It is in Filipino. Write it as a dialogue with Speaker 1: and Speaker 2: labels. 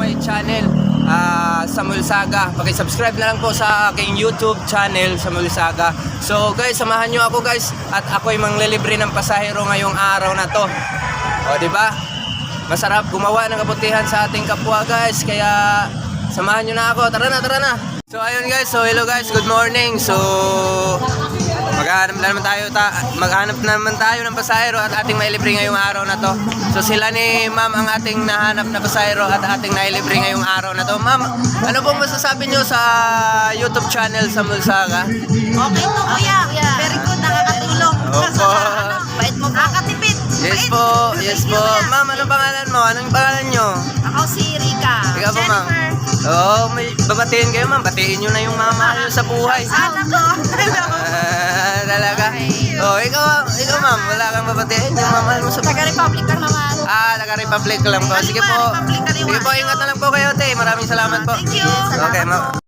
Speaker 1: my channel, Samuel Saga. Paki-subscribe na lang po sa aking YouTube channel, Samuel Saga. So guys, samahan nyo ako guys, at ako'y manglilibre ng pasahero ngayong araw na to. O di ba? Masarap gumawa ng kabutihan sa ating kapwa guys, kaya samahan nyo na ako. Tara na, tara na. So ayun guys, so hello guys, good morning. So maghanap na naman tayo ng pasahero at ating mailibre ngayong araw na to. So sila ni ma'am ang ating nahanap na pasahero at ating nailibre ngayong araw na to. Ma'am, ano pong masasabi nyo sa YouTube channel Samuel Saga?
Speaker 2: Okay po kuya, very good, nakakatulong.
Speaker 1: Opo.
Speaker 2: Bait mo, nakakatipid.
Speaker 1: Yes po, yes po. Ma'am, anong pangalan mo? Anong pangalan nyo?
Speaker 2: Ako si Rika.
Speaker 1: Ikaw po ma'am?
Speaker 2: Jennifer.
Speaker 1: Oo, may babatiin kayo ma'am. Batiin nyo na yung mama nyo sa buhay.
Speaker 2: Sana po.
Speaker 1: Talaga? Oh, ikaw ma'am, wala kang babatiin yung mama mo sa buhay.
Speaker 2: Taga-Republic lang naman.
Speaker 1: Taga-Republic lang po. Sige po.
Speaker 2: Republic, Kaliwa.
Speaker 1: Sige po, ingat na lang po kayo, te. Maraming salamat po.
Speaker 2: Thank you.
Speaker 1: Okay, ma'am.